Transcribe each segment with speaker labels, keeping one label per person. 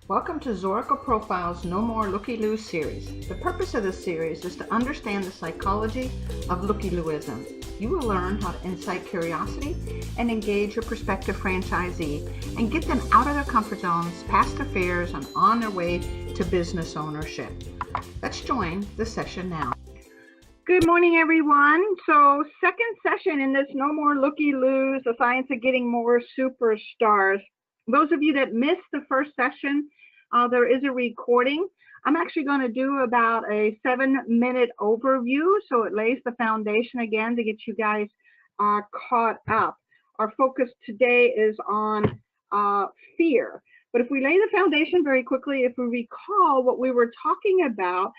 Speaker 1: Welcome to Zorical Profile's No More Lookie-Lous series. The purpose of this series is to understand the psychology of Lookie-Louism. You will learn how to incite curiosity and engage your prospective franchisee and get them out of their comfort zones, past their fears, and on their way to business ownership. Let's join the session now. Good morning, everyone. So, second session in this No More Lookie-Lous, the science of getting more superstars. Those of you that missed the first session, there is a recording. I'm actually going to do about a 7-minute overview, so it lays the foundation again to get you guys caught up. Our focus today is on fear. But if we lay the foundation very quickly, if we recall, what we were talking about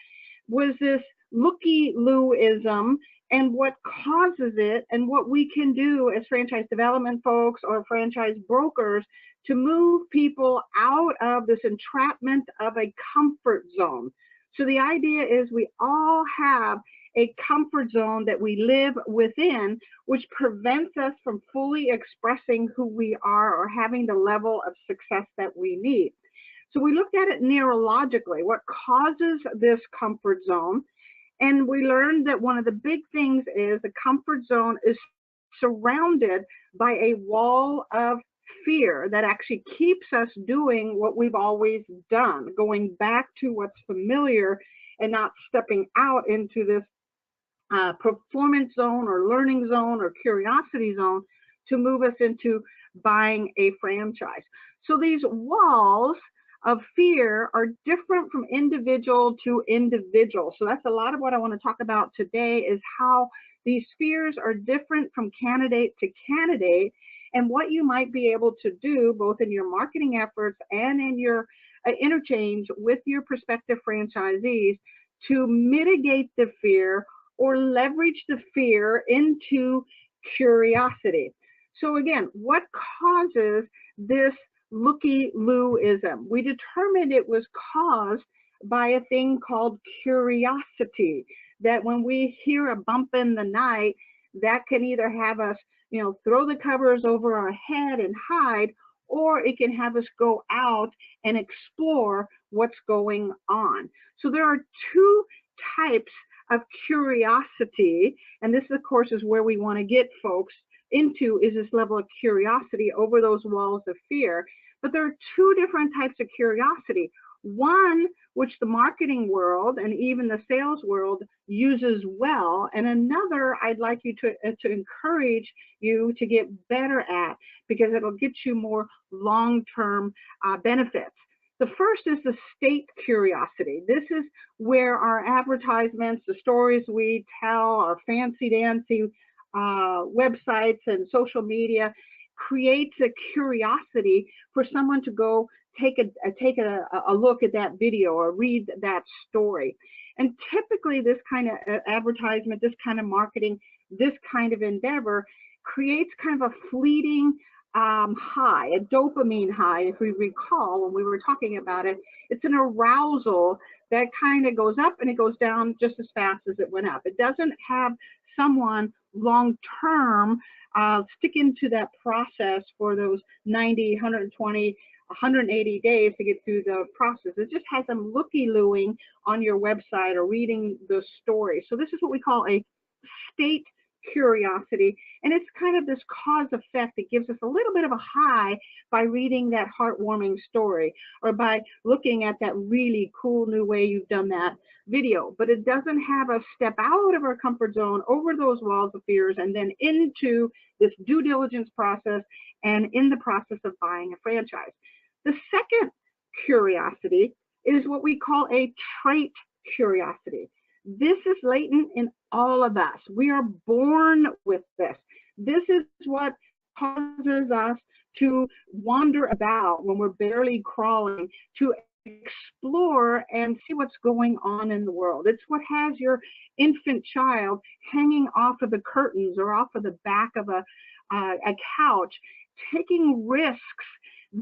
Speaker 1: was this Lookie-Louism and what causes it and what we can do as franchise development folks or franchise brokers to move people out of this entrapment of a comfort zone. So the idea is we all have a comfort zone that we live within, which prevents us from fully expressing who we are or having the level of success that we need. So we looked at it neurologically, what causes this comfort zone. And we learned that one of the big things is the comfort zone is surrounded by a wall of fear that actually keeps us doing what we've always done, going back to what's familiar and not stepping out into this performance zone or learning zone or curiosity zone to move us into buying a franchise. So these walls of fear are different from individual to individual. So that's a lot of what I want to talk about today, is how these fears are different from candidate to candidate, and what you might be able to do both in your marketing efforts and in your interchange with your prospective franchisees to mitigate the fear or leverage the fear into curiosity. So again, what causes this Lookie-Louism? We determined it was caused by a thing called curiosity, that when we hear a bump in the night, that can either have us, throw the covers over our head and hide, or it can have us go out and explore what's going on. So there are two types of curiosity, and this, of course, is where we want to get folks into, is this level of curiosity over those walls of fear. But there are two different types of curiosity. One, which the marketing world and even the sales world uses well, and another I'd like you to encourage you to get better at, because it'll get you more long-term benefits. The first is the state curiosity. This is where our advertisements, the stories we tell, our fancy-dancy websites and social media creates a curiosity for someone to go take a look at that video or read that story. And typically this kind of advertisement, this kind of marketing, this kind of endeavor creates kind of a fleeting high, a dopamine high. If we recall when we were talking about it, it's an arousal that kind of goes up and it goes down just as fast as it went up. It doesn't have someone long-term stick into that process for those 90, 120, 180 days to get through the process. It just has them looky-looing on your website or reading the story. So this is what we call a state curiosity, and it's kind of this cause effect that gives us a little bit of a high by reading that heartwarming story or by looking at that really cool new way you've done that video. But it doesn't have us step out of our comfort zone, over those walls of fears, and then into this due diligence process and in the process of buying a franchise. The second curiosity is what we call a trait curiosity. This is latent in all of us. We are born with this. This is what causes us to wander about when we're barely crawling, to explore and see what's going on in the world. It's what has your infant child hanging off of the curtains or off of the back of a couch, taking risks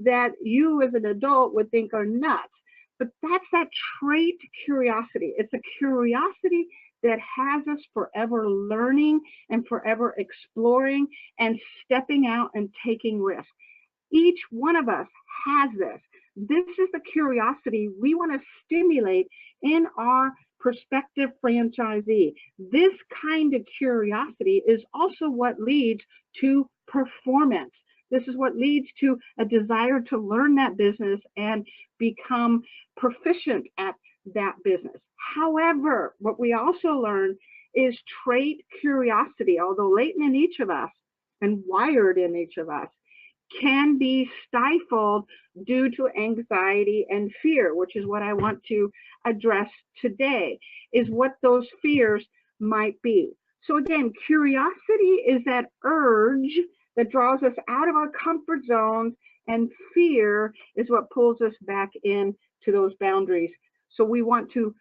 Speaker 1: that you as an adult would think are nuts. But that's that trait curiosity. It's a curiosity that has us forever learning and forever exploring and stepping out and taking risks. Each one of us has this. This is the curiosity we want to stimulate in our prospective franchisee. This kind of curiosity is also what leads to performance. This is what leads to a desire to learn that business and become proficient at that business. However, what we also learn is trait curiosity, although latent in each of us and wired in each of us, can be stifled due to anxiety and fear, which is what I want to address today, is what those fears might be. So again, curiosity is that urge that draws us out of our comfort zones, and fear is what pulls us back into those boundaries. So we want to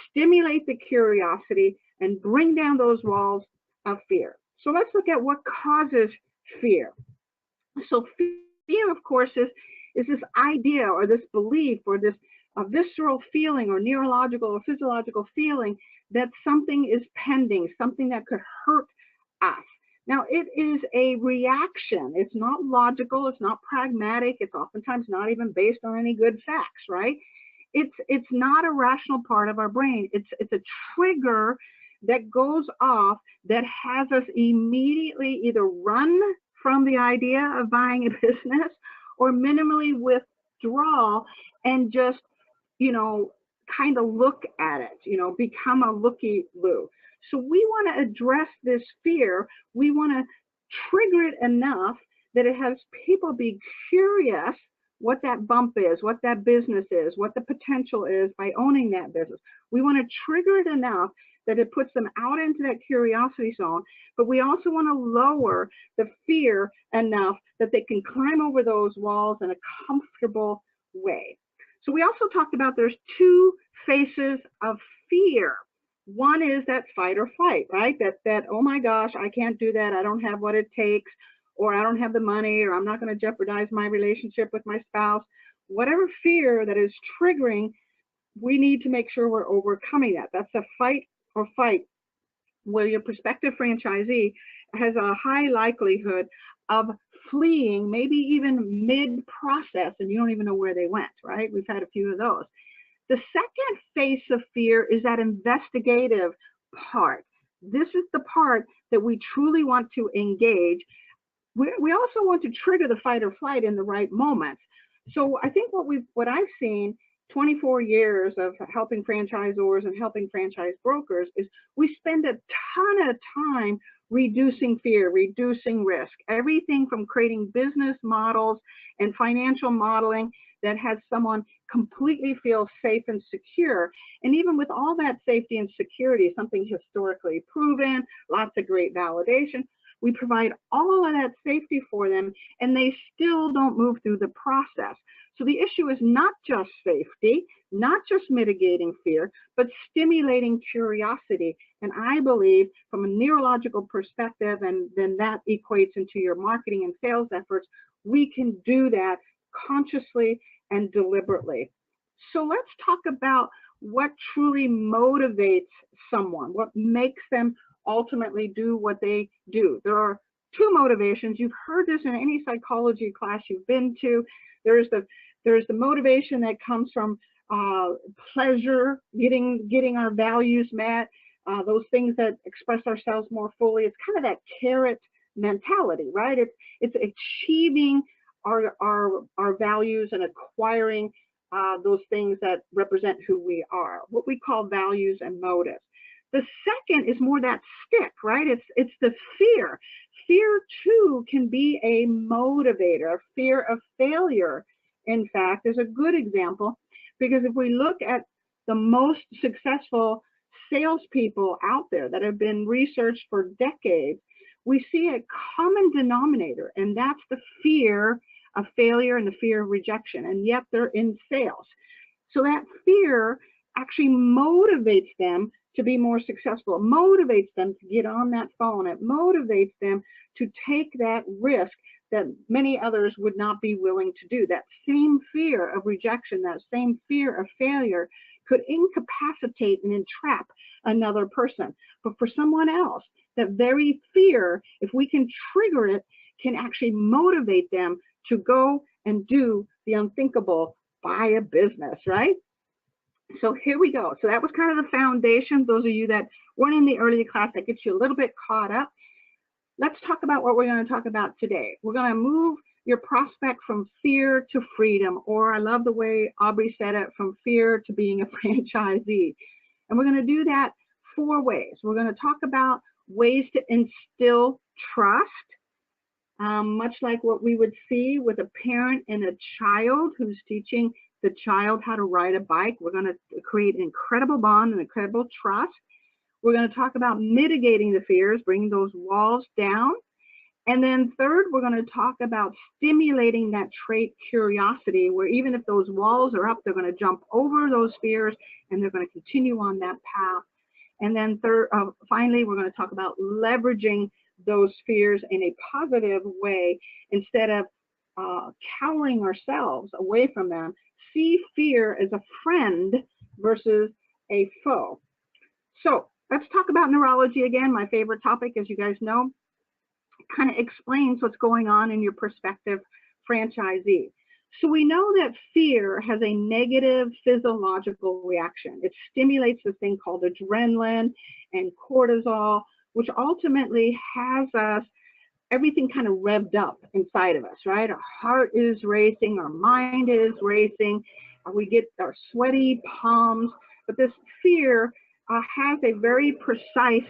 Speaker 1: stimulate the curiosity and bring down those walls of fear. So let's look at what causes fear. So fear, of course, is this idea or this belief or this visceral feeling or neurological or physiological feeling that something is pending, something that could hurt us. Now, it is a reaction. It's not logical. It's not pragmatic. It's oftentimes not even based on any good facts, right? It's not a rational part of our brain. It's a trigger that goes off that has us immediately either run from the idea of buying a business or minimally withdraw and just, kind of look at it, become a looky-loo. So we want to address this fear. We want to trigger it enough that it has people be curious what that bump is, what that business is, what the potential is by owning that business. We want to trigger it enough that it puts them out into that curiosity zone, but we also want to lower the fear enough that they can climb over those walls in a comfortable way. So we also talked about there's two faces of fear. One is that fight or flight, right? That oh my gosh, I can't do that. I don't have what it takes, or I don't have the money, or I'm not going to jeopardize my relationship with my spouse. Whatever fear that is triggering, we need to make sure we're overcoming that. That's a fight or fight, where your prospective franchisee has a high likelihood of fleeing, maybe even mid-process, and you don't even know where they went, right? We've had a few of those. The second face of fear is that investigative part. This is the part that we truly want to engage. We also want to trigger the fight or flight in the right moments. So I think what I've seen 24 years of helping franchisors and helping franchise brokers is we spend a ton of time reducing fear, reducing risk, everything from creating business models and financial modeling that has someone completely feel safe and secure. And even with all that safety and security, something historically proven, lots of great validation, we provide all of that safety for them, and they still don't move through the process. So the issue is not just safety, not just mitigating fear, but stimulating curiosity. And I believe from a neurological perspective, and then that equates into your marketing and sales efforts, we can do that consciously and deliberately. So let's talk about what truly motivates someone, what makes them ultimately do what they do. There are two motivations. You've heard this in any psychology class you've been to. There's the motivation that comes from pleasure, getting our values met, those things that express ourselves more fully. It's kind of that carrot mentality, right? It's achieving our values and acquiring those things that represent who we are, what we call values and motives. The second is more that stick, right? It's the fear. Fear too can be a motivator. Fear of failure, in fact, is a good example, because if we look at the most successful salespeople out there that have been researched for decades, we see a common denominator, and that's the fear of failure and the fear of rejection, and yet they're in sales. So that fear actually motivates them to be more successful. It motivates them to get on that phone. It motivates them to take that risk that many others would not be willing to do. That same fear of rejection, that same fear of failure could incapacitate and entrap another person. But for someone else, that very fear, if we can trigger it, can actually motivate them to go and do the unthinkable buy a business, right? So here we go. So that was kind of the foundation. Those of you that weren't in the early class, that gets you a little bit caught up. Let's talk about what we're going to talk about today. We're going to move your prospect from fear to freedom, or I love the way Aubrey said it, from fear to being a franchisee. And we're going to do that 4 ways. We're going to talk about ways to instill trust, much like what we would see with a parent and a child who's teaching the child how to ride a bike. We're going to create an incredible bond and incredible trust. We're going to talk about mitigating the fears, bringing those walls down. And then third, we're going to talk about stimulating that trait curiosity, where even if those walls are up, they're going to jump over those fears and they're going to continue on that path. And then finally, we're going to talk about leveraging those fears in a positive way instead of cowering ourselves away from them. See fear as a friend versus a foe. So let's talk about neurology again, my favorite topic, as you guys know. Kind of explains what's going on in your prospective franchisee. So we know that fear has a negative physiological reaction. It stimulates this thing called adrenaline and cortisol, which ultimately has us, everything kind of revved up inside of us, right? Our heart is racing, our mind is racing, we get our sweaty palms, but this fear has a very precise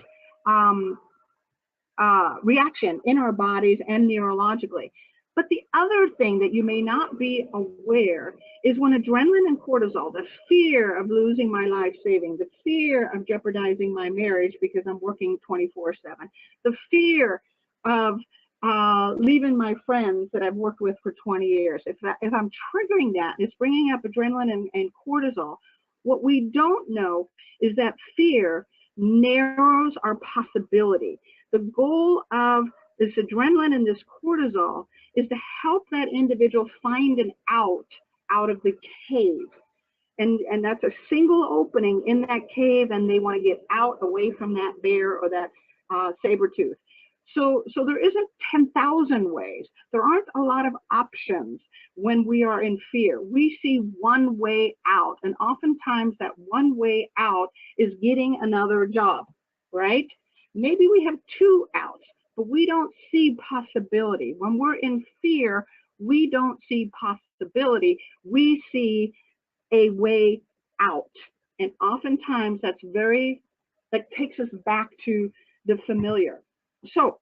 Speaker 1: reaction in our bodies and neurologically. But the other thing that you may not be aware is when adrenaline and cortisol, the fear of losing my life savings, the fear of jeopardizing my marriage because I'm working 24/7, the fear of leaving my friends that I've worked with for 20 years, if I'm triggering that, it's bringing up adrenaline and cortisol. What we don't know is that fear narrows our possibility. The goal of this adrenaline and this cortisol is to help that individual find an out of the cave. And that's a single opening in that cave, and they want to get out away from that bear or that saber tooth. So there isn't 10,000 ways. There aren't a lot of options when we are in fear. We see one way out, and oftentimes that one way out is getting another job, right? Maybe we have 2 outs, but we don't see possibility. When we're in fear, we don't see possibility. We see a way out. And oftentimes that takes us back to the familiar. So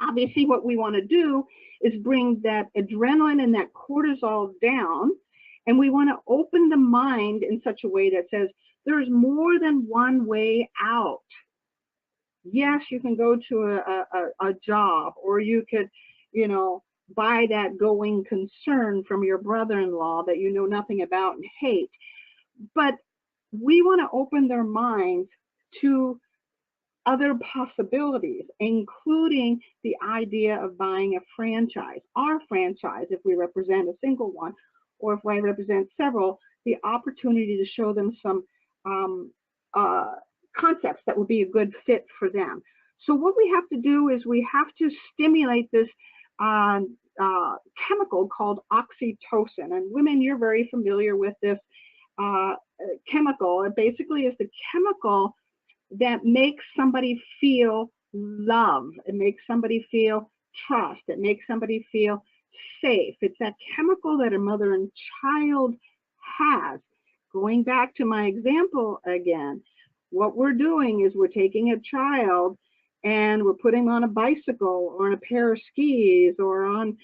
Speaker 1: obviously what we want to do is bring that adrenaline and that cortisol down, and we want to open the mind in such a way that says there's more than one way out. Yes, you can go to a job, or you could, buy that going concern from your brother-in-law that you know nothing about and hate. But we want to open their minds to other possibilities, including the idea of buying a franchise. Our franchise, if we represent a single one, or if I represent several, the opportunity to show them some concepts that would be a good fit for them. So what we have to do is we have to stimulate this chemical called oxytocin. And women, you're very familiar with this chemical. It basically is the chemical that makes somebody feel love. It makes somebody feel trust. It makes somebody feel safe. It's that chemical that a mother and child has. Going back to my example again, what we're doing is we're taking a child and we're putting on a bicycle or on a pair of skis or on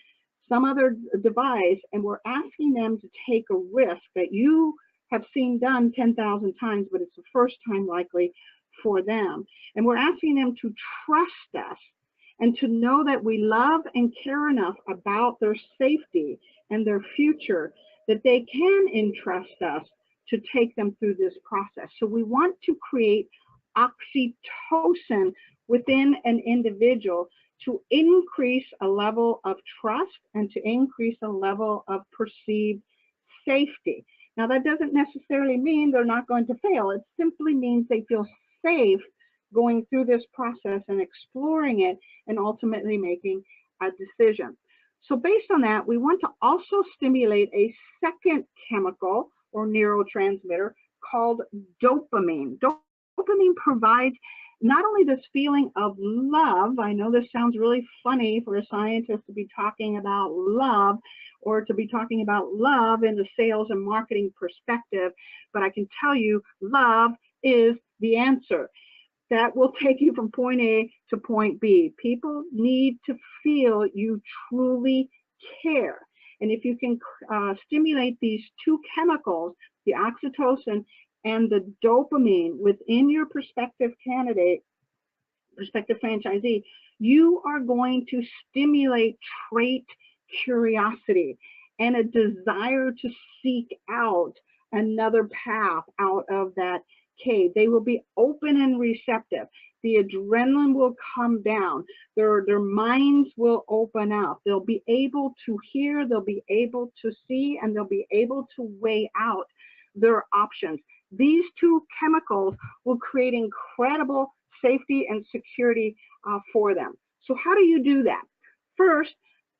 Speaker 1: some other device, and we're asking them to take a risk that you have seen done 10,000 times, but it's the first time likely for them. And we're asking them to trust us and to know that we love and care enough about their safety and their future that they can entrust us to take them through this process. So we want to create oxytocin within an individual to increase a level of trust and to increase a level of perceived safety. Now, that doesn't necessarily mean they're not going to fail. It simply means they feel safe going through this process and exploring it and ultimately making a decision. So based on that, we want to also stimulate a second chemical or neurotransmitter called dopamine. Dopamine provides not only this feeling of love. I know this sounds really funny for a scientist to be talking about love or to be talking about love in the sales and marketing perspective, but I can tell you love is the answer. That will take you from point A to point B. People need to feel you truly care. And if you can stimulate these two chemicals, the oxytocin and the dopamine within your prospective candidate, prospective franchisee, you are going to stimulate trait curiosity and a desire to seek out another path out of that cave. They will be open and receptive. The adrenaline will come down. Their minds will open up. They'll be able to hear, they'll be able to see, and they'll be able to weigh out their options. These two chemicals will create incredible safety and security for them. So how do you do that? First,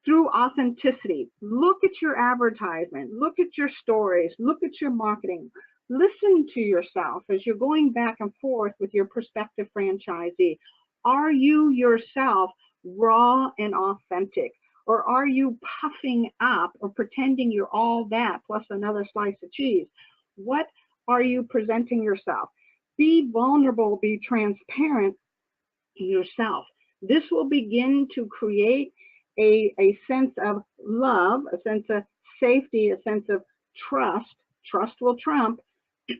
Speaker 1: through authenticity. Look at your advertisement, look at your stories, look at your marketing. Listen to yourself as you're going back and forth with your prospective franchisee. Are you yourself raw and authentic? Or are you puffing up or pretending you're all that plus another slice of cheese? What are you presenting yourself? Be vulnerable, be transparent yourself. This will begin to create a sense of love, a sense of safety, a sense of trust. Trust will trump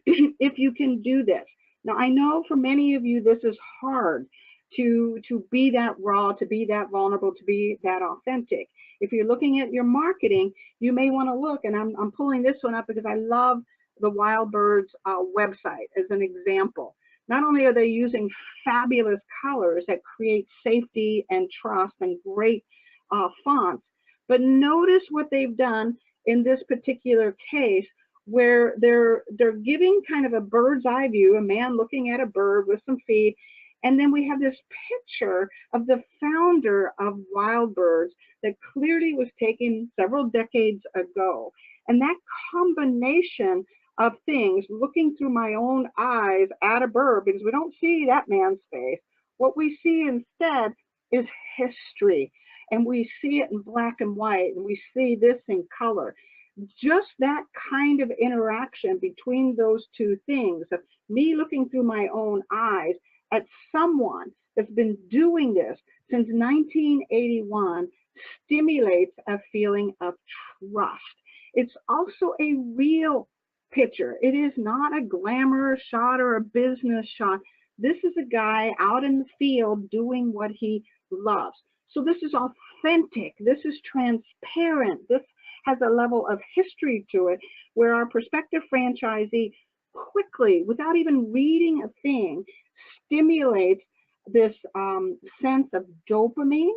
Speaker 1: if you can do this. Now, I know for many of you, this is hard to be that raw, to be that vulnerable, to be that authentic. If you're looking at your marketing, you may want to look, and I'm pulling this one up because I love the Wild Birds website as an example. Not only are they using fabulous colors that create safety and trust and great fonts, but notice what they've done in this particular case, where they're giving kind of a bird's eye view, a man looking at a bird with some feed, and then we have this picture of the founder of Wild Birds that clearly was taken several decades ago. And that combination of things, looking through my own eyes at a bird, because we don't see that man's face. What we see instead is history, and we see it in black and white, and we see this in color. Just that kind of interaction between those two things, of me looking through my own eyes at someone that's been doing this since 1981, stimulates a feeling of trust. It's also a real picture. It is not a glamour shot or a business shot. This is a guy out in the field doing what he loves. So this is authentic. This is transparent. This has a level of history to it where our prospective franchisee quickly, without even reading a thing, stimulates this sense of dopamine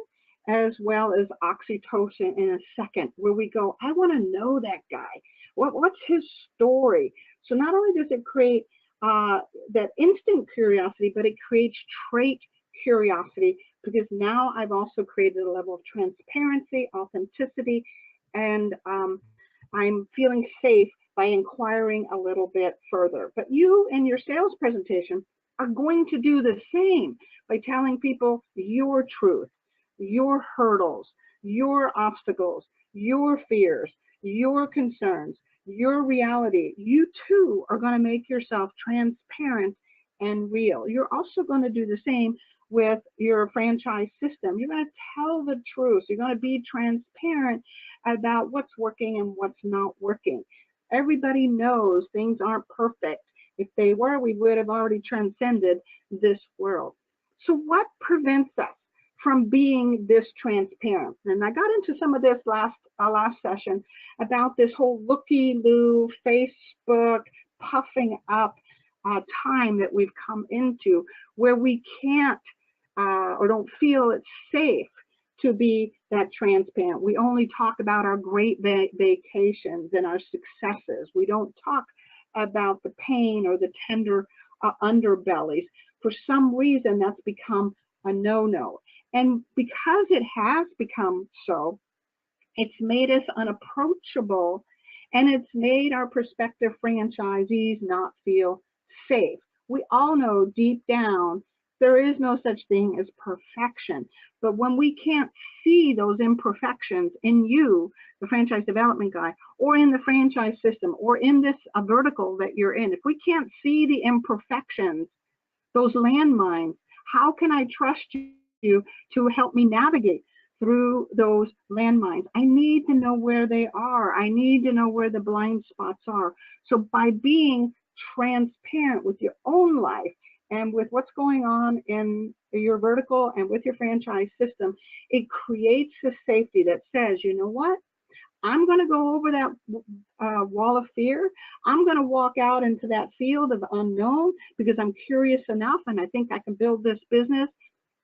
Speaker 1: as well as oxytocin in a second, where we go, I want to know that guy. What's his story? So not only does it create that instant curiosity, but it creates trait curiosity, because now I've also created a level of transparency, authenticity, and I'm feeling safe by inquiring a little bit further. But you in your sales presentation are going to do the same by telling people your truth, your hurdles, your obstacles, your fears, your concerns, your reality. You too are going to make yourself transparent and real. You're also going to do the same with your franchise system. You're going to tell the truth. You're going to be transparent about what's working and what's not working. Everybody knows things aren't perfect. If they were, we would have already transcended this world. So what prevents us from being this transparent? And I got into some of this last session about this whole Lookie-Lous, Facebook, puffing up time that we've come into, where we can't or don't feel it's safe to be that transparent. We only talk about our great vacations and our successes. We don't talk about the pain or the tender underbellies. For some reason, that's become a no-no. And because it has become so, It's made us unapproachable, and it's made our prospective franchisees not feel safe. We all know deep down there is no such thing as perfection. But when we can't see those imperfections in you, the franchise development guy, or in the franchise system, or in this vertical that you're in, if we can't see the imperfections, those landmines, how can I trust you to help me navigate through those landmines? I need to know where they are. I need to know where the blind spots are. So by being transparent with your own life and with what's going on in your vertical and with your franchise system, it creates a safety that says, you know what? I'm going to go over that wall of fear. I'm going to walk out into that field of unknown because I'm curious enough and I think I can build this business.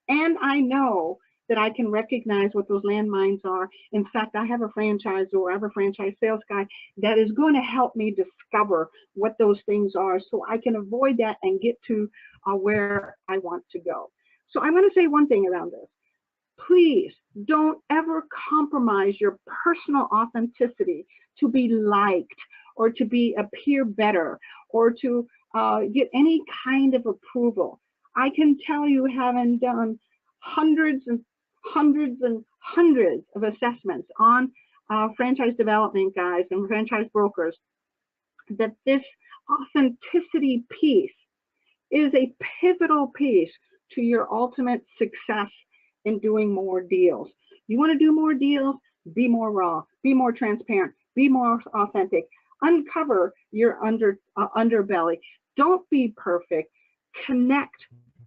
Speaker 1: And I know that I can recognize what those landmines are. In fact, I have a franchisor, I have a franchise sales guy that is going to help me discover what those things are so I can avoid that and get to where I want to go. So I'm going to say one thing around this. Please don't ever compromise your personal authenticity to be liked or to appear better or to get any kind of approval. I can tell you, having done hundreds and hundreds and hundreds of assessments on franchise development guys and franchise brokers, that this authenticity piece is a pivotal piece to your ultimate success in doing more deals. You want to do more deals? Be more raw, be more transparent, be more authentic. Uncover your underbelly. Don't be perfect. Connect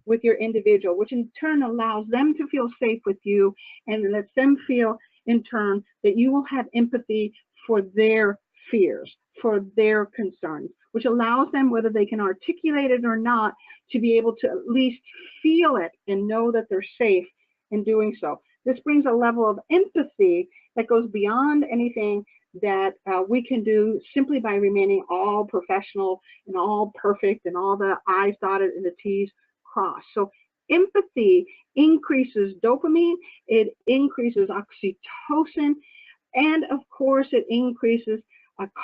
Speaker 1: with your individual, which in turn allows them to feel safe with you and lets them feel in turn that you will have empathy for their fears, for their concerns, which allows them, whether they can articulate it or not, to be able to at least feel it and know that they're safe in doing so. This brings a level of empathy that goes beyond anything that we can do simply by remaining all professional and all perfect and all the I's dotted and the T's crossed. So empathy increases dopamine, it increases oxytocin, and of course it increases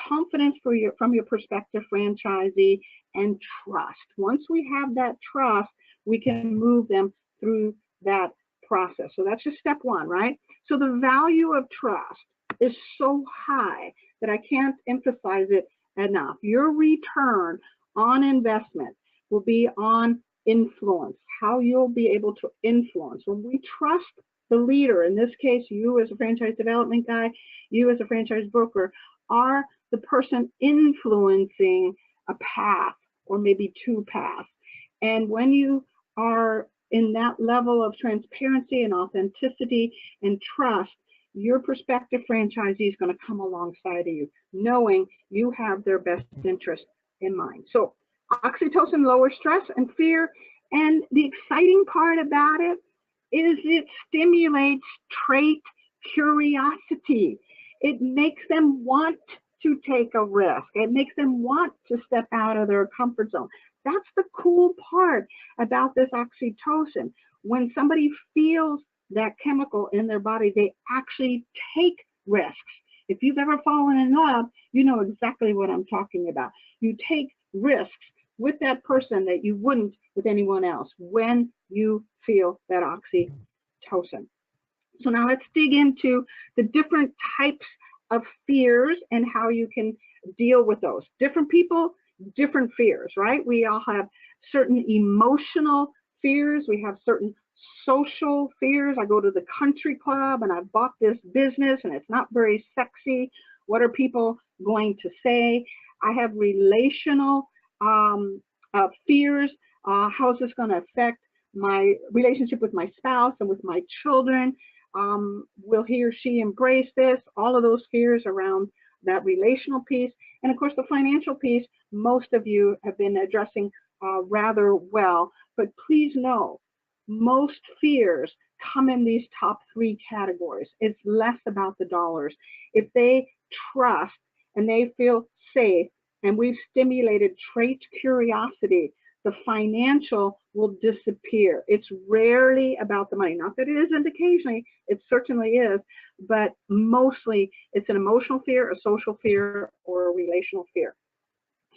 Speaker 1: confidence from your prospective franchisee and trust. Once we have that trust, we can move them through that process. So that's just step one, right? So the value of trust is so high that I can't emphasize it enough. Your return on investment will be on influence, how you'll be able to influence. When we trust the leader, in this case, you as a franchise development guy, you as a franchise broker, are the person influencing a path or maybe two paths. And when you are in that level of transparency and authenticity and trust, your prospective franchisee is going to come alongside of you, knowing you have their best interest in mind. So oxytocin lowers stress and fear, and the exciting part about it is it stimulates trait curiosity. It makes them want to take a risk. It makes them want to step out of their comfort zone. That's the cool part about this oxytocin. When somebody feels that chemical in their body, they actually take risks. If you've ever fallen in love, you know exactly what I'm talking about. You take risks with that person that you wouldn't with anyone else when you feel that oxytocin. So now let's dig into the different types of fears and how you can deal with those. Different people, different fears, right? We all have certain emotional fears. We have certain social fears. I go to the country club and I've bought this business and it's not very sexy. What are people going to say? I have relational fears. How is this going to affect my relationship with my spouse and with my children? Will he or she embrace this? All of those fears around that relational piece. And of course, the financial piece, most of you have been addressing rather well. But please know, most fears come in these top three categories. It's less about the dollars. If they trust and they feel safe, and we've stimulated trait curiosity the financial will disappear. It's rarely about the money. Not that it isn't occasionally, it certainly is, but mostly it's an emotional fear, a social fear, or a relational fear.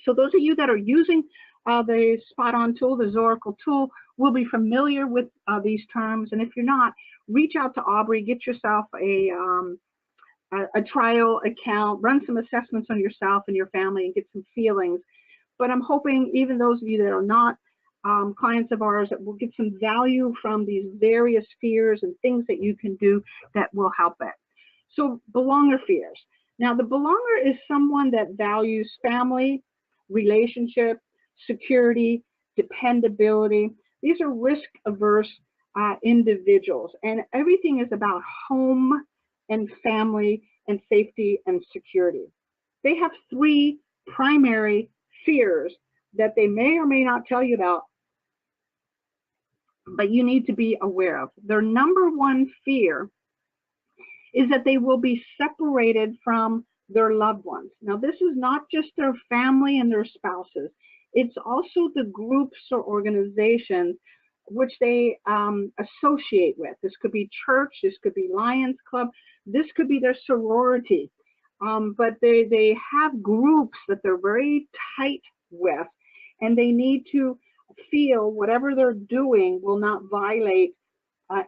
Speaker 1: So those of you that are using the SpotOn tool, the Zoracle tool, will be familiar with these terms. And if you're not, reach out to Aubrey, get yourself a trial account, run some assessments on yourself and your family and get some feelings. But I'm hoping even those of you that are not clients of ours that will get some value from these various fears and things that you can do that will help it. So belonger fears. Now the belonger is someone that values family, relationship, security, dependability. These are risk-averse individuals, and everything is about home and family and safety and security. They have three primary fears that they may or may not tell you about, but you need to be aware of. Their number one fear is that they will be separated from their loved ones. Now, this is not just their family and their spouses. It's also the groups or organizations which they associate with. This could be church, this could be Lions Club, this could be their sorority. But they have groups that they're very tight with, and they need to feel whatever they're doing will not violate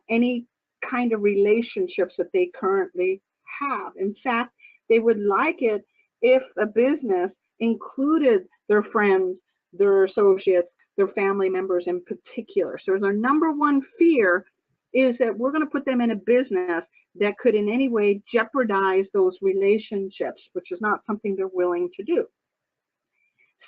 Speaker 1: any kind of relationships that they currently have. In fact, they would like it if a business included their friends, their associates, their family members in particular. So their number one fear is that we're going to put them in a business that could in any way jeopardize those relationships, which is not something they're willing to do.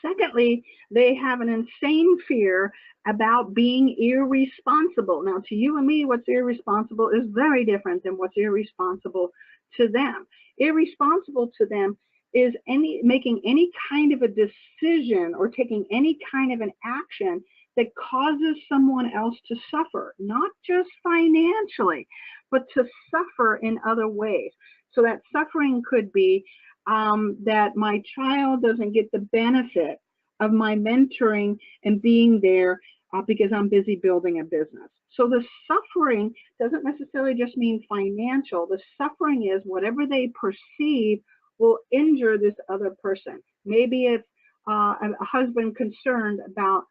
Speaker 1: Secondly, they have an insane fear about being irresponsible. Now, to you and me, what's irresponsible is very different than what's irresponsible to them. Irresponsible to them is making any kind of a decision or taking any kind of an action that causes someone else to suffer, not just financially, but to suffer in other ways. So that suffering could be that my child doesn't get the benefit of my mentoring and being there because I'm busy building a business. So the suffering doesn't necessarily just mean financial. The suffering is whatever they perceive will injure this other person. Maybe it's a husband concerned about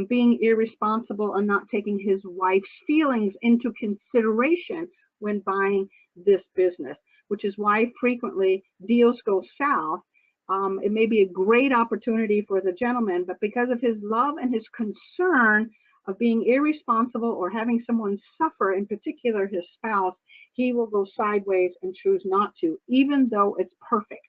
Speaker 1: being irresponsible and not taking his wife's feelings into consideration when buying this business, which is why frequently deals go south. It may be a great opportunity for the gentleman, but because of his love and his concern of being irresponsible or having someone suffer, in particular his spouse, he will go sideways and choose not to, even though it's perfect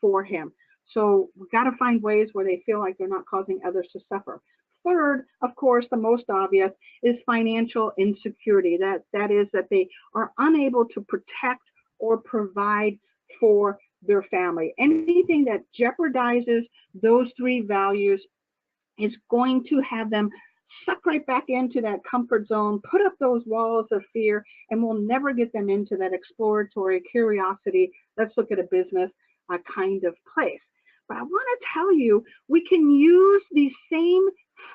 Speaker 1: for him. So we've got to find ways where they feel like they're not causing others to suffer. Third, of course, the most obvious is financial insecurity. That is that they are unable to protect or provide for their family. Anything that jeopardizes those three values is going to have them suck right back into that comfort zone, put up those walls of fear, and will never get them into that exploratory curiosity, let's look at a business kind of place. But I want to tell you, we can use these same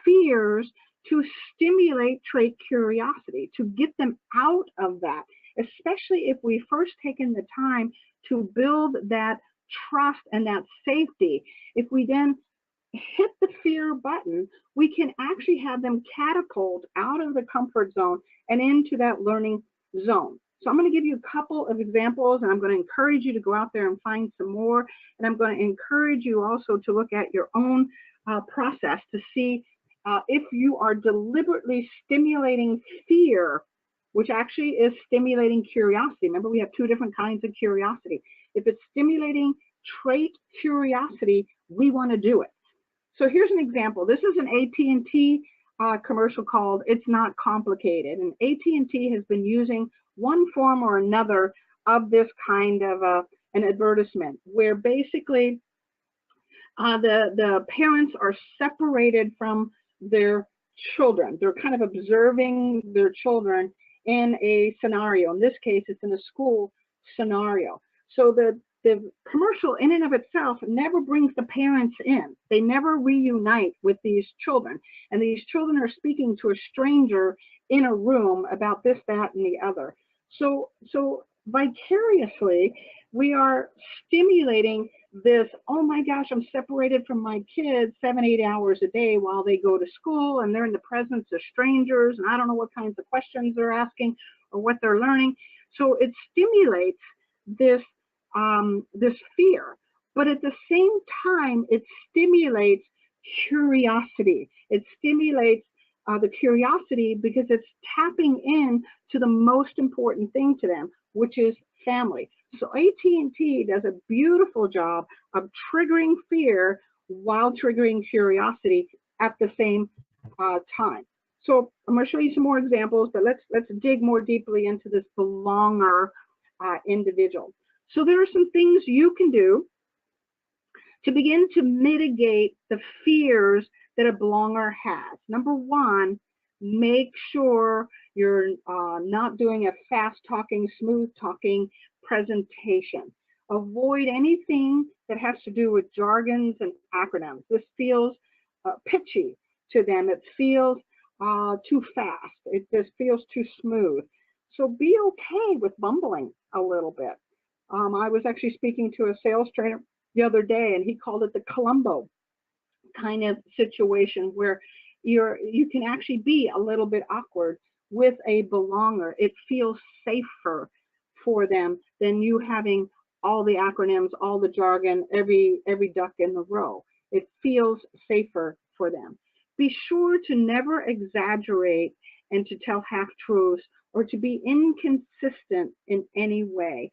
Speaker 1: fears to stimulate trait curiosity, to get them out of that, especially if we first taken the time to build that trust and that safety. If we then hit the fear button, we can actually have them catapult out of the comfort zone and into that learning zone. So I'm going to give you a couple of examples, and I'm going to encourage you to go out there and find some more. And I'm going to encourage you also to look at your own process to see if you are deliberately stimulating fear, which actually is stimulating curiosity. Remember, we have two different kinds of curiosity. If it's stimulating trait curiosity, we want to do it. So here's an example. This is an AT&T commercial called "It's Not Complicated." And AT&T has been using one form or another of this kind of an advertisement, where basically the parents are separated from their children. They're kind of observing their children in a scenario. In this case, it's in a school scenario. So the commercial in and of itself never brings the parents in. They never reunite with these children. And these children are speaking to a stranger in a room about this, that, and the other. So vicariously, we are stimulating this, oh my gosh, I'm separated from my kids 7, 8 hours a day while they go to school, and they're in the presence of strangers, and I don't know what kinds of questions they're asking or what they're learning. So it stimulates this this fear, but at the same time, it stimulates curiosity. It stimulates the curiosity because it's tapping in to the most important thing to them, which is family. So AT&T does a beautiful job of triggering fear while triggering curiosity at the same time. So I'm going to show you some more examples, but let's dig more deeply into this belonger individual. So there are some things you can do to begin to mitigate the fears that a belonger has. Number one, make sure you're not doing a fast talking, smooth talking presentation. Avoid anything that has to do with jargons and acronyms. This feels pitchy to them. It feels too fast. It just feels too smooth. So be okay with bumbling a little bit. I was actually speaking to a sales trainer the other day, and he called it the Columbo kind of situation where you can actually be a little bit awkward with a belonger. It feels safer for them than you having all the acronyms, all the jargon, every duck in the row. It feels safer for them. Be sure to never exaggerate and to tell half-truths or to be inconsistent in any way.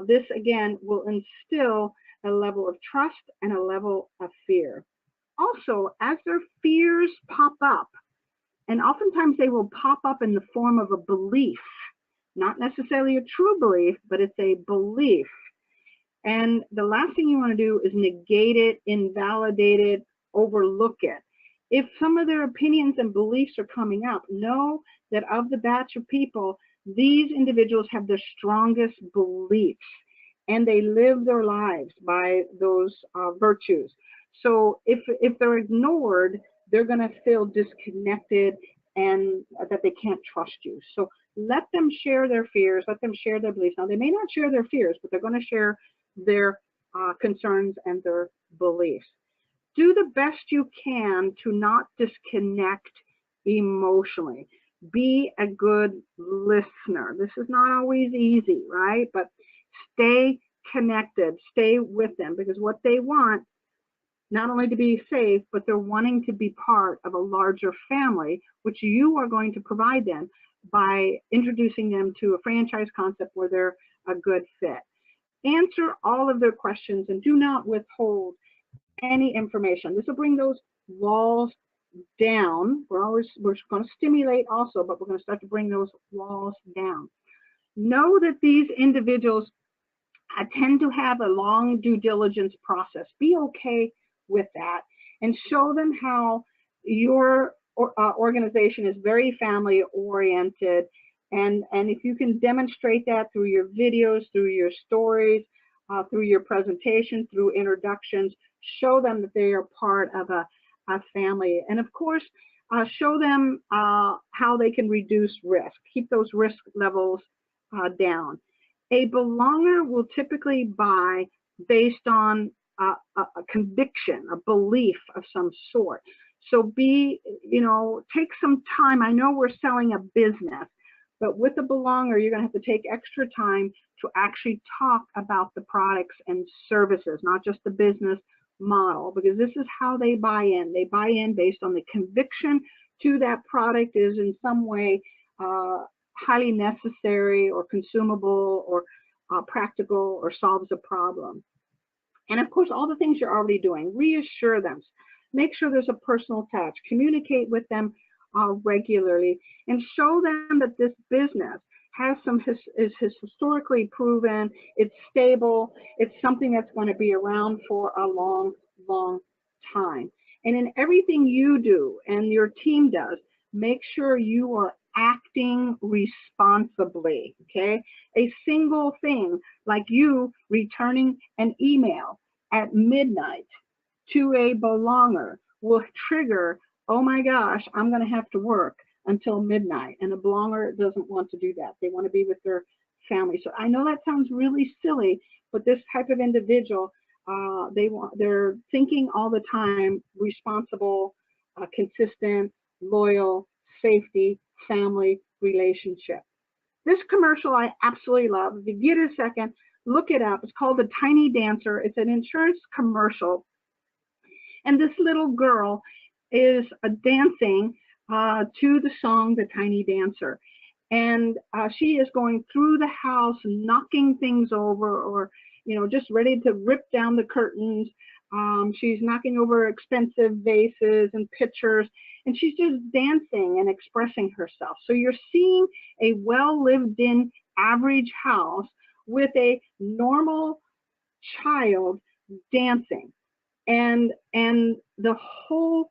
Speaker 1: This, again, will instill a level of trust and a level of fear. Also, as their fears pop up, and oftentimes they will pop up in the form of a belief, not necessarily a true belief, but it's a belief. And the last thing you want to do is negate it, invalidate it, overlook it. If some of their opinions and beliefs are coming up, know that of the batch of people, these individuals have the strongest beliefs, and they live their lives by those virtues. So if they're ignored, they're going to feel disconnected and that they can't trust you. So let them share their fears, let them share their beliefs. Now, they may not share their fears, but they're going to share their concerns and their beliefs. Do the best you can to not disconnect emotionally. Be a good listener. This is not always easy, right? But stay connected, stay with them, because what they want, not only to be safe, but they're wanting to be part of a larger family, which you are going to provide them by introducing them to a franchise concept where they're a good fit. Answer all of their questions and do not withhold any information. This will bring those walls down. We're going to stimulate also, but we're going to start to bring those walls down. Know that these individuals tend to have a long due diligence process. Be okay with that and show them how your organization is very family oriented. And if you can demonstrate that through your videos, through your stories, through your presentation, through introductions, show them that they are part of a family. And of course, show them how they can reduce risk, keep those risk levels down. A belonger will typically buy based on a conviction, a belief of some sort. So take some time. I know we're selling a business, but with a belonger, you're going to have to take extra time to actually talk about the products and services, not just the business model, because this is how they buy in. They buy in based on the conviction to that product is in some way highly necessary or consumable or practical or solves a problem. And of course, all the things you're already doing, reassure them. Make sure there's a personal touch. Communicate with them regularly and show them that this business has is historically proven, it's stable, it's something that's going to be around for a long, long time. And in everything you do and your team does, make sure you are acting responsibly, okay? A single thing like you returning an email at midnight to a belonger will trigger, oh my gosh, I'm going to have to work until midnight. And a belonger doesn't want to do that. They want to be with their family. So I know that sounds really silly, but this type of individual, they're thinking all the time responsible, consistent, loyal, safety, family, relationship. This commercial I absolutely love. If you get a second, look it up. It's called The Tiny Dancer. It's an insurance commercial. And this little girl is dancing to the song The Tiny Dancer. And she is going through the house, knocking things over, or just ready to rip down the curtains. She's knocking over expensive vases and pictures, and she's just dancing and expressing herself. So you're seeing a well-lived-in average house with a normal child dancing. And the whole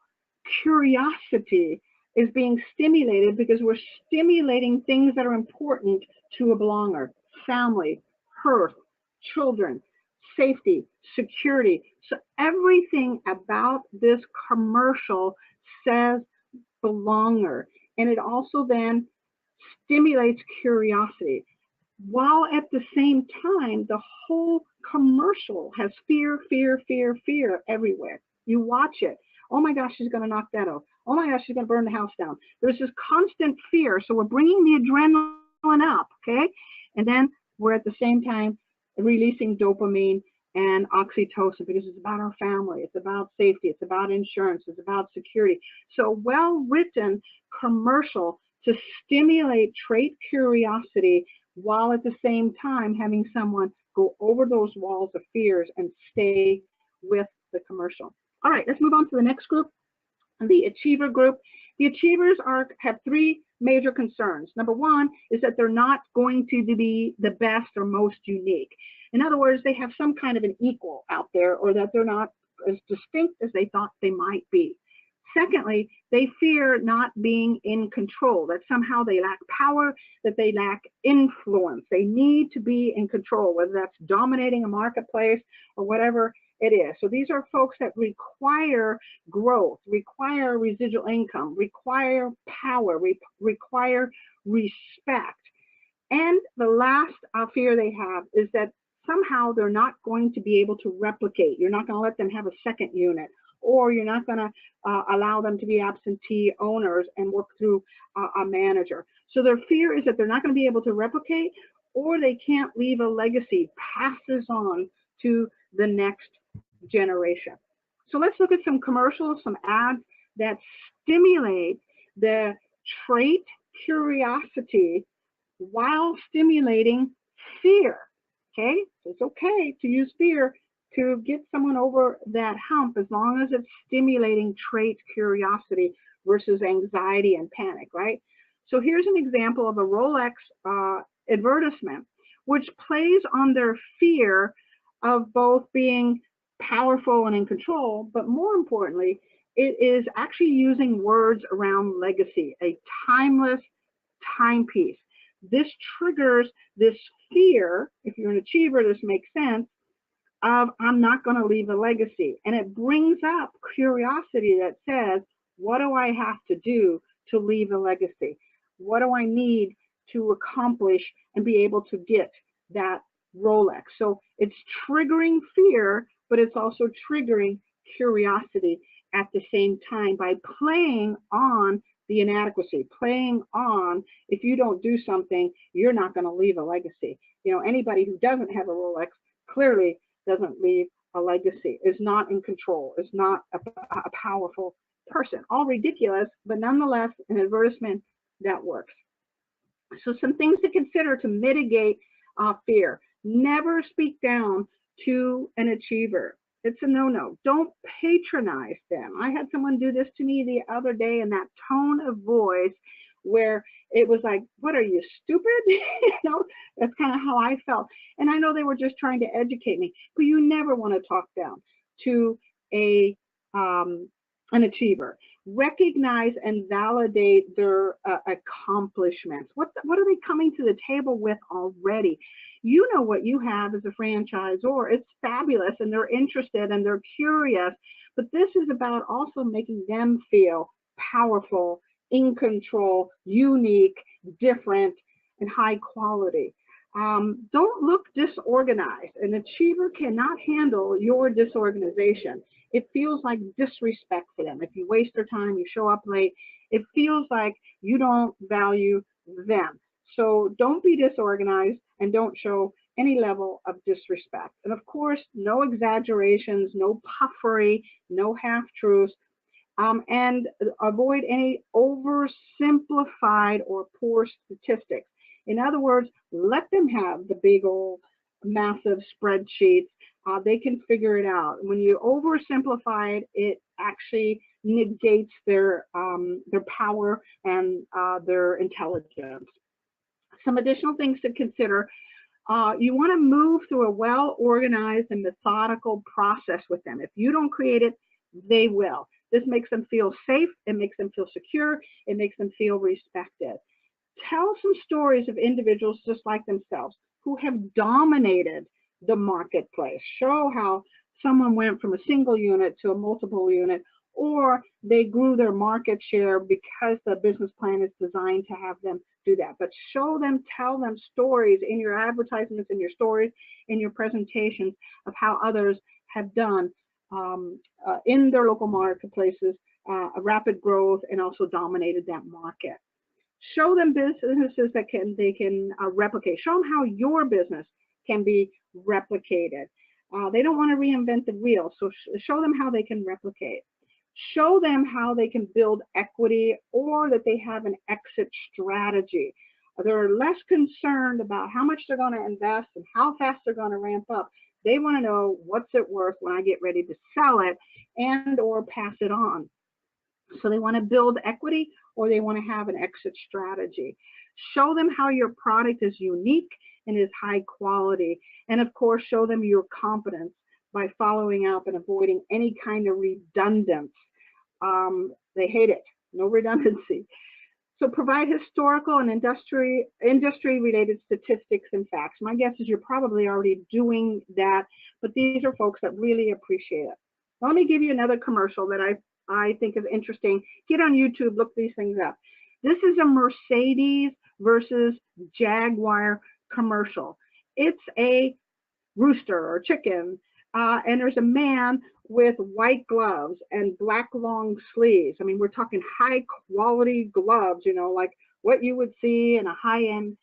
Speaker 1: curiosity is being stimulated because we're stimulating things that are important to a belonger: family, hearth, children, safety, security. So everything about this commercial says belonger, and it also then stimulates curiosity, while at the same time the whole commercial has fear, fear, fear, fear everywhere. You watch it. Oh my gosh, she's going to knock that off. Oh my gosh, she's going to burn the house down. There's this constant fear. So we're bringing the adrenaline up, okay? And then we're at the same time releasing dopamine and oxytocin, because it's about our family, it's about safety, it's about insurance, it's about security. So well-written commercial to stimulate trait curiosity, while at the same time having someone go over those walls of fears and stay with the commercial. All right, let's move on to the next group, the achiever group. The achievers have three major concerns. Number one is that they're not going to be the best or most unique. In other words, they have some kind of an equal out there, or that they're not as distinct as they thought they might be. Secondly, they fear not being in control, that somehow they lack power, that they lack influence. They need to be in control, whether that's dominating a marketplace or whatever it is. So these are folks that require growth, require residual income, require power, require respect. And the last fear they have is that somehow they're not going to be able to replicate. You're not going to let them have a second unit, or you're not going to allow them to be absentee owners and work through a manager. So their fear is that they're not going to be able to replicate, or they can't leave a legacy, passes on to the next generation. So let's look at some commercials, some ads that stimulate the trait curiosity while stimulating fear. Okay, so it's okay to use fear to get someone over that hump, as long as it's stimulating trait curiosity versus anxiety and panic, right? So here's an example of a Rolex advertisement, which plays on their fear of both being powerful and in control, but more importantly, it is actually using words around legacy, a timeless timepiece. This triggers this fear. If you're an achiever, this makes sense, of I'm not going to leave a legacy. And it brings up curiosity that says, what do I have to do to leave a legacy? What do I need to accomplish and be able to get that Rolex? So it's triggering fear, but it's also triggering curiosity at the same time by playing on the inadequacy, playing on, if you don't do something, you're not going to leave a legacy. You know, anybody who doesn't have a Rolex clearly doesn't leave a legacy, is not in control, is not a powerful person. All ridiculous, but nonetheless, an advertisement that works. So some things to consider to mitigate fear. Never speak down to an achiever. It's a no-no. Don't patronize them. I had someone do this to me the other day in that tone of voice where it was like, what are you, stupid? You know, that's kind of how I felt. And I know they were just trying to educate me, but you never want to talk down to an achiever. Recognize and validate their accomplishments. What are they coming to the table with already? You know what you have as a franchisor. It's fabulous, and they're interested and they're curious. But this is about also making them feel powerful, in control, unique, different, and high quality. Don't look disorganized. An achiever cannot handle your disorganization. It feels like disrespect for them. If you waste their time, you show up late, it feels like you don't value them. So don't be disorganized and don't show any level of disrespect. And of course, no exaggerations, no puffery, no half truths, and avoid any oversimplified or poor statistics. In other words, let them have the big old massive spreadsheets. They can figure it out. When you oversimplify it, it actually negates their power and their intelligence. Some additional things to consider. You want to move through a well-organized and methodical process with them. If you don't create it, they will. This makes them feel safe. It makes them feel secure. It makes them feel respected. Tell some stories of individuals just like themselves who have dominated the marketplace. Show how someone went from a single unit to a multiple unit, or they grew their market share because the business plan is designed to have them do that. But show them, tell them stories in your advertisements, in your stories, in your presentations of how others have done in their local marketplaces, a rapid growth, and also dominated that market. Show them businesses that they can replicate. Show them how your business can be replicated. They don't want to reinvent the wheel, so show them how they can replicate. Show them how they can build equity or that they have an exit strategy. They're less concerned about how much they're going to invest and how fast they're going to ramp up. They want to know what's it worth when I get ready to sell it and or pass it on. So they want to build equity or they want to have an exit strategy. Show them how your product is unique and is high quality. And of course, show them your competence by following up and avoiding any kind of redundance. They hate it, no redundancy. So provide historical and industry-related statistics and facts. My guess is you're probably already doing that, but these are folks that really appreciate it. Let me give you another commercial that I think is interesting. Get on YouTube, look these things up. This is a Mercedes versus Jaguar commercial. It's a rooster or chicken, and there's a man with white gloves and black long sleeves. I mean, we're talking high quality gloves, you know, like what you would see in a high-end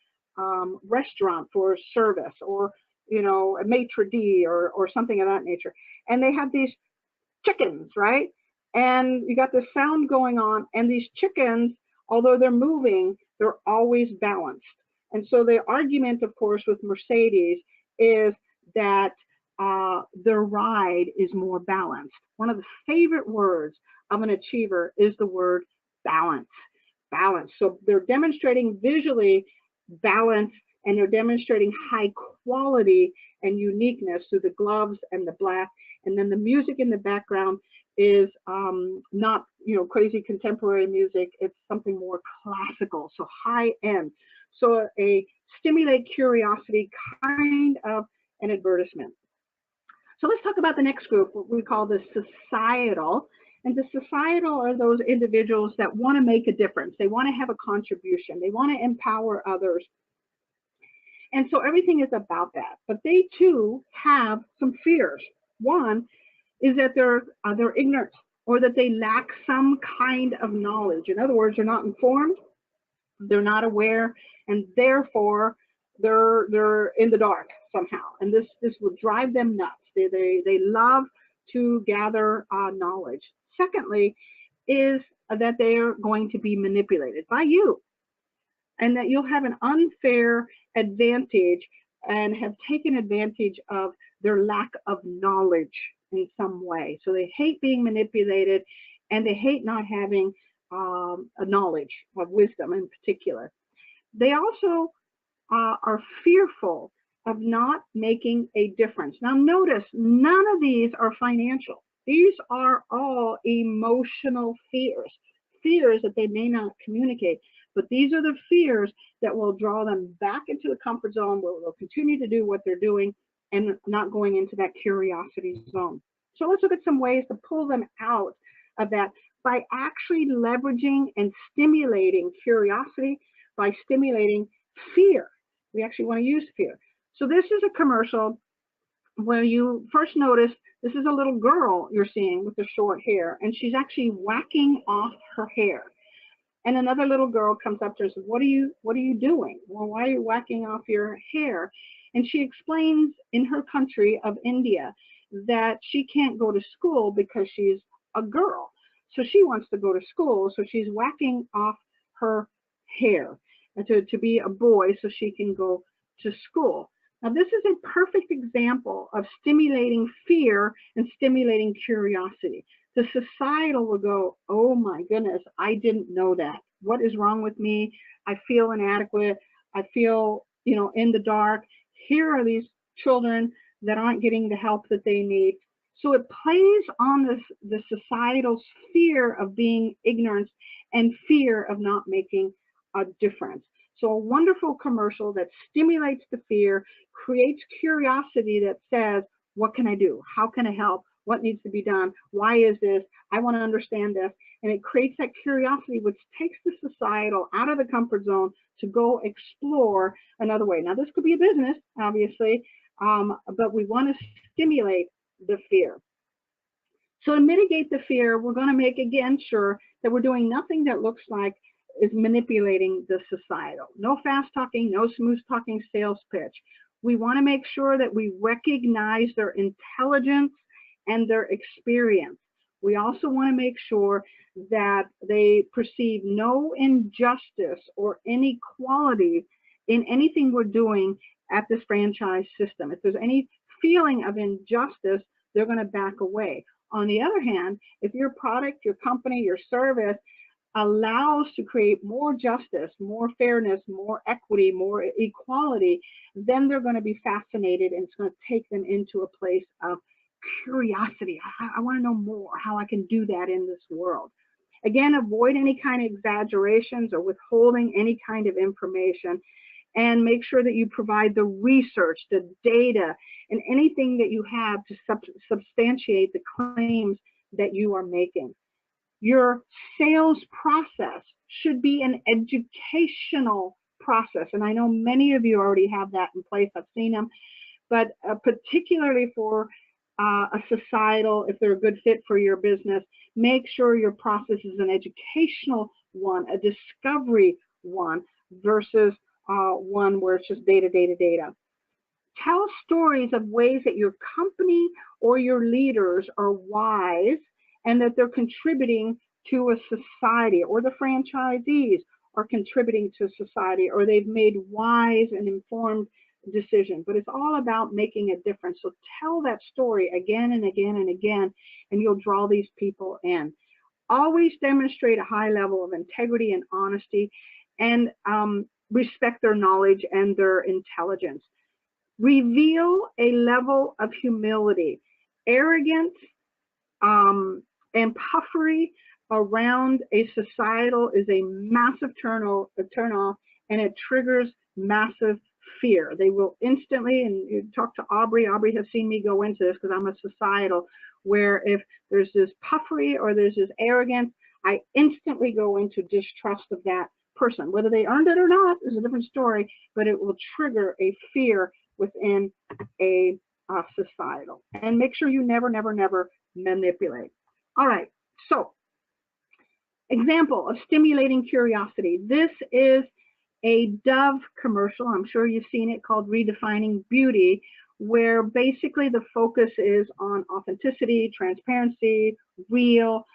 Speaker 1: restaurant for service, or, you know, a maitre d' or something of that nature. And they have these chickens, right? And you got the sound going on, and these chickens, although they're moving, they're always balanced. And so the argument, of course, with Mercedes is that their ride is more balanced. One of the favorite words of an achiever is the word balance. Balance. So they're demonstrating visually balance, and they're demonstrating high quality and uniqueness through the gloves and the black. And then the music in the background is not, you know, crazy contemporary music. It's something more classical, so high end. So a stimulate curiosity kind of an advertisement. So let's talk about the next group, what we call the societal. And the societal are those individuals that want to make a difference. They want to have a contribution. They want to empower others. And so everything is about that. But they too have some fears. One is that they're ignorant, or that they lack some kind of knowledge. In other words, they're not informed, they're not aware, and therefore they're in the dark somehow. And this will drive them nuts. They love to gather knowledge. Secondly, is that they are going to be manipulated by you, and that you'll have an unfair advantage and have taken advantage of their lack of knowledge in some way. So they hate being manipulated, and they hate not having a knowledge of wisdom in particular. They also are fearful of not making a difference. Now notice, none of these are financial. These are all emotional fears, fears that they may not communicate, but these are the fears that will draw them back into the comfort zone where they'll continue to do what they're doing and not going into that curiosity zone. So let's look at some ways to pull them out of that by actually leveraging and stimulating curiosity, by stimulating fear. We actually want to use fear. So this is a commercial where you first notice this is a little girl you're seeing with the short hair, and she's actually whacking off her hair. And another little girl comes up to her and says, what are you doing? Well, why are you whacking off your hair? And she explains in her country of India that she can't go to school because she's a girl. So she wants to go to school, so she's whacking off her hair to be a boy so she can go to school. Now, this is a perfect example of stimulating fear and stimulating curiosity. The societal will go, oh my goodness, I didn't know that. What is wrong with me? I feel inadequate. I feel, in the dark. Here are these children that aren't getting the help that they need. So it plays on the societal fear of being ignorant and fear of not making a difference. So a wonderful commercial that stimulates the fear, creates curiosity that says, what can I do? How can I help? What needs to be done? Why is this? I want to understand this. And it creates that curiosity, which takes the societal out of the comfort zone to go explore another way. Now, this could be a business, obviously, but we want to stimulate the fear. So to mitigate the fear, we're going to make, again, sure that we're doing nothing that looks like is manipulating the societal. No fast talking, no smooth talking sales pitch. We want to make sure that we recognize their intelligence and their experience. We also want to make sure that they perceive no injustice or inequality in anything we're doing at this franchise system. If there's any feeling of injustice, they're going to back away. On the other hand, if your product, your company, your service allows to create more justice, more fairness, more equity, more equality, then they're going to be fascinated, and it's going to take them into a place of curiosity. I want to know more how I can do that in this world. Again, avoid any kind of exaggerations or withholding any kind of information, and make sure that you provide the research, the data, and anything that you have to substantiate the claims that you are making. Your sales process should be an educational process, and I know many of you already have that in place. I've seen them, but particularly for a societal, if they're a good fit for your business, make sure your process is an educational one, a discovery one, versus one where it's just data. Tell stories of ways that your company or your leaders are wise and that they're contributing to a society, or the franchisees are contributing to society, or they've made wise and informed decisions. But it's all about making a difference. So tell that story again and again and again, and you'll draw these people in. Always demonstrate a high level of integrity and honesty, and respect their knowledge and their intelligence. Reveal a level of humility. Arrogance and puffery around a societal is a massive turn off, and it triggers massive fear. They will instantly, and you talk to Aubrey has seen me go into this because I'm a societal, where if there's this puffery or there's this arrogance, I instantly go into distrust of that person. Whether they earned it or not is a different story, but it will trigger a fear within a societal. And make sure you never manipulate. All right, so example of stimulating curiosity. This is a Dove commercial. I'm sure you've seen it, called Redefining Beauty, where basically the focus is on authenticity, transparency, real,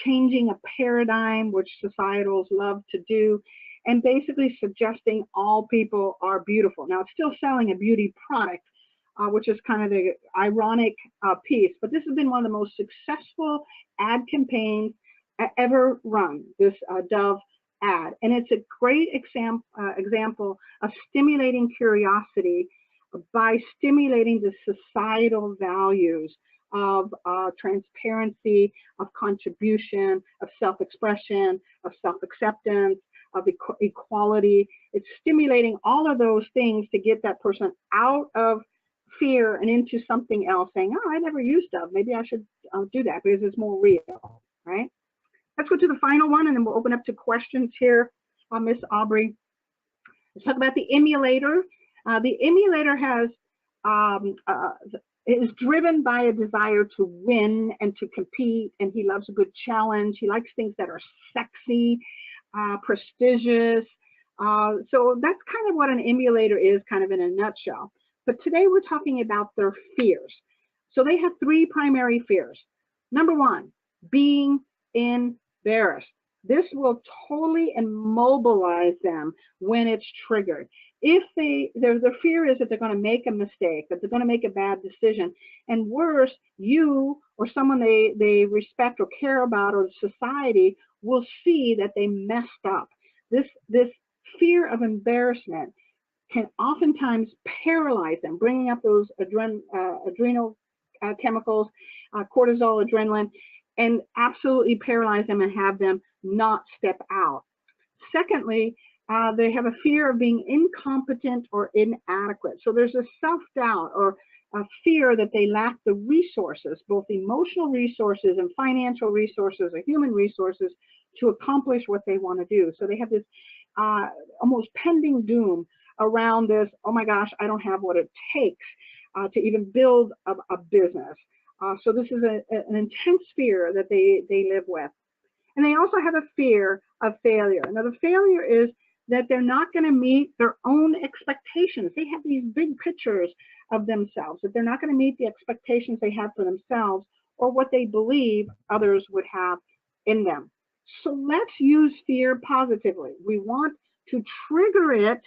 Speaker 1: changing a paradigm, which societals love to do, and basically suggesting all people are beautiful. Now, it's still selling a beauty product, which is kind of the ironic piece, but this has been one of the most successful ad campaigns ever run, this Dove ad. And it's a great example of stimulating curiosity by stimulating the societal values of transparency, of contribution, of self-expression, of self-acceptance, of equality. It's stimulating all of those things to get that person out of fear and into something else, saying, oh, I never used Dove. Maybe I should do that because it's more real, right? Let's go to the final one, and then we'll open up to questions here, Miss Aubrey. Let's talk about the emulator. The emulator has is driven by a desire to win and to compete, and he loves a good challenge. He likes things that are sexy, prestigious. So that's kind of what an emulator is, kind of in a nutshell. But today we're talking about their fears. So they have three primary fears. Number one, being embarrassed. This will totally immobilize them when it's triggered. If their fear is that they're going to make a mistake, that they're going to make a bad decision, and worse, you or someone they respect or care about, or society will see that they messed up. This fear of embarrassment can oftentimes paralyze them, bringing up those adrenal chemicals, cortisol, adrenaline, and absolutely paralyze them and have them not step out. Secondly, they have a fear of being incompetent or inadequate. So there's a self-doubt or a fear that they lack the resources, both emotional resources and financial resources or human resources, to accomplish what they want to do. So they have this almost pending doom around this, oh my gosh, I don't have what it takes to even build a business. So this is an intense fear that they live with. And they also have a fear of failure. Now the failure is that they're not going to meet their own expectations. They have these big pictures of themselves, that they're not going to meet the expectations they have for themselves or what they believe others would have in them. So let's use fear positively. We want to trigger it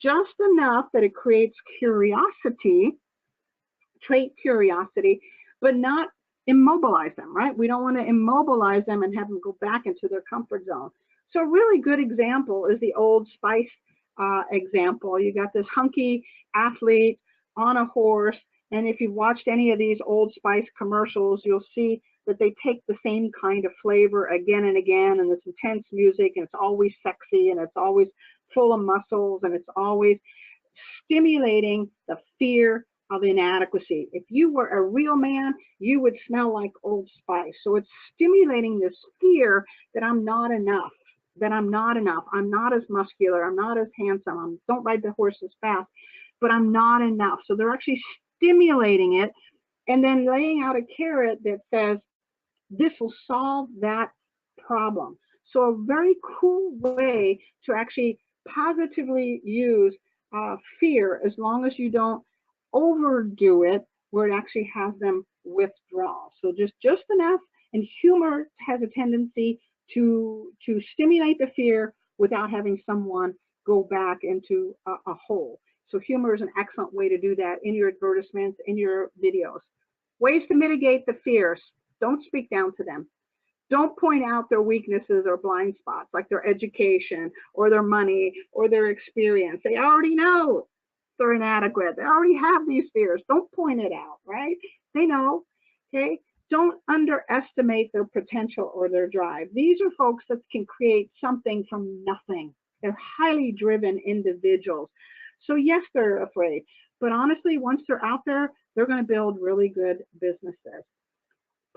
Speaker 1: just enough that it creates curiosity, trait curiosity, but not immobilize them, right? We don't want to immobilize them and have them go back into their comfort zone. So a really good example is the Old Spice example. You got this hunky athlete on a horse, and if you've watched any of these Old Spice commercials, you'll see that they take the same kind of flavor again and again, and this intense music, and it's always sexy, and it's always full of muscles, and it's always stimulating the fear of inadequacy. If you were a real man, you would smell like Old Spice. So it's stimulating this fear that I'm not enough, I'm not as muscular, I'm not as handsome, I don't ride the horse as fast, but I'm not enough. So they're actually stimulating it and then laying out a carrot that says, this will solve that problem. So a very cool way to actually positively use fear, as long as you don't overdo it, where it actually has them withdraw. So just enough, and humor has a tendency to stimulate the fear without having someone go back into a hole. So humor is an excellent way to do that in your advertisements, in your videos. Ways to mitigate the fears. Don't speak down to them. Don't point out their weaknesses or blind spots, like their education or their money or their experience. They already know they're inadequate. They already have these fears. Don't point it out, right? They know, okay? Don't underestimate their potential or their drive. These are folks that can create something from nothing. They're highly driven individuals. So yes, they're afraid, but honestly, once they're out there, they're going to build really good businesses.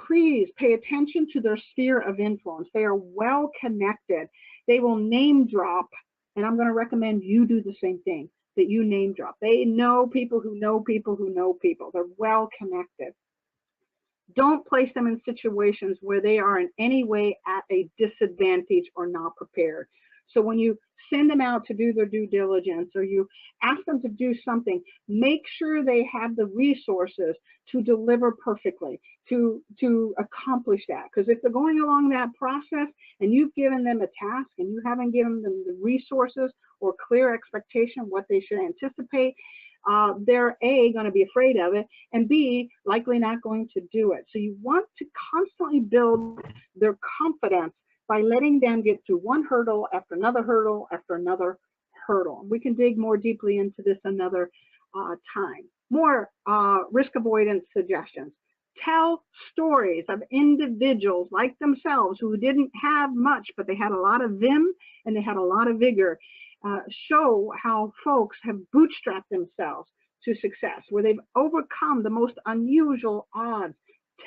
Speaker 1: Please pay attention to their sphere of influence. They are well connected. They will name drop, and I'm going to recommend you do the same thing, that you name drop. They know people who know people who know people. They're well connected. Don't place them in situations where they are in any way at a disadvantage or not prepared. So when you send them out to do their due diligence, or you ask them to do something, make sure they have the resources to deliver perfectly, to accomplish that. Because if they're going along that process and you've given them a task and you haven't given them the resources or clear expectation of what they should anticipate, they're A, going to be afraid of it, and B, likely not going to do it. So you want to constantly build their confidence by letting them get through one hurdle after another hurdle after another hurdle. We can dig more deeply into this another time. More risk avoidance suggestions.
Speaker 2: Tell stories of individuals like themselves who didn't have much, but they had a lot of vim and they had a lot of vigor. Show how folks have bootstrapped themselves to success, where they've overcome the most unusual odds.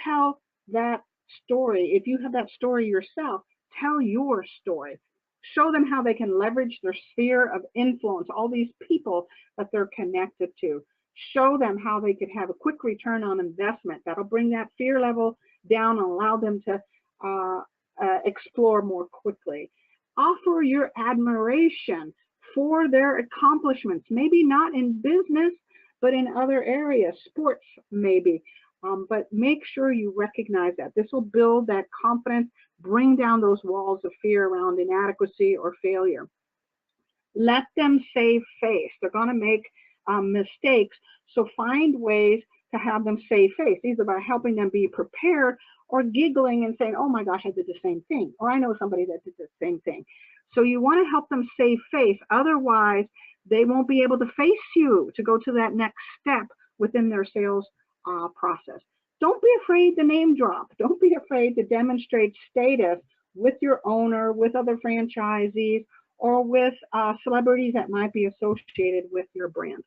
Speaker 2: Tell that story. If you have that story yourself, tell your story. Show them how they can leverage their sphere of influence, all these people that they're connected to. Show them how they could have a quick return on investment that'll bring that fear level down and allow them to explore more quickly. Offer your admiration for their accomplishments, maybe not in business, but in other areas, sports maybe. But make sure you recognize that. This will build that confidence, bring down those walls of fear around inadequacy or failure. Let them save face. They're going to make mistakes, so find ways to have them save face, either by helping them be prepared or giggling and saying, oh my gosh, I did the same thing, or I know somebody that did the same thing. So you want to help them save face. Otherwise, they won't be able to face you to go to that next step within their sales process. Don't be afraid to name drop. Don't be afraid to demonstrate status with your owner, with other franchisees, or with celebrities that might be associated with your brand.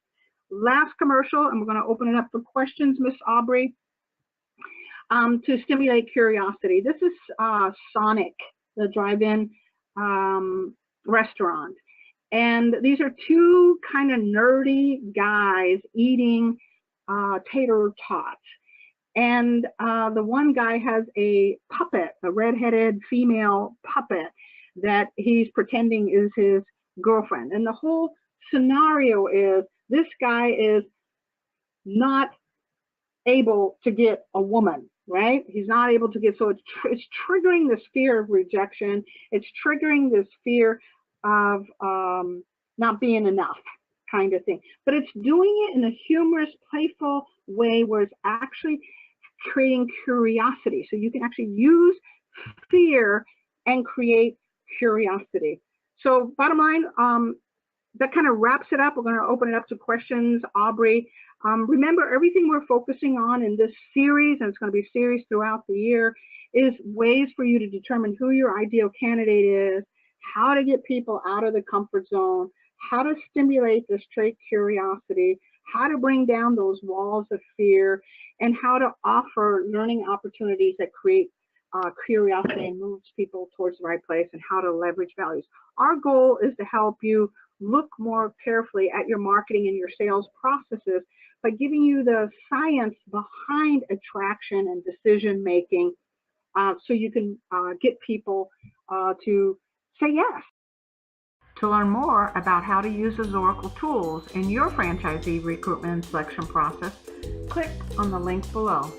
Speaker 2: Last commercial, and we're going to open it up for questions, Miss Aubrey, to stimulate curiosity. This is Sonic, the drive-in restaurant. And these are two kind of nerdy guys eating tater tots. And the one guy has a puppet, a redheaded female puppet that he's pretending is his girlfriend. And the whole scenario is this guy is not able to get a woman, right? He's not able to get, so it's triggering this fear of rejection. It's triggering this fear of not being enough kind of thing. But it's doing it in a humorous, playful way where it's actually creating curiosity. So you can actually use fear and create curiosity. So bottom line, that kind of wraps it up. We're going to open it up to questions, Aubrey. Remember, everything we're focusing on in this series, and it's going to be a series throughout the year, is ways for you to determine who your ideal candidate is, how to get people out of the comfort zone, how to stimulate this trait curiosity, how to bring down those walls of fear, and how to offer learning opportunities that create curiosity and moves people towards the right place, and how to leverage values. Our goal is to help you look more carefully at your marketing and your sales processes by giving you the science behind attraction and decision making, so you can get people to say yes.
Speaker 1: To learn more about how to use the Oracle tools in your franchisee recruitment and selection process, click on the link below.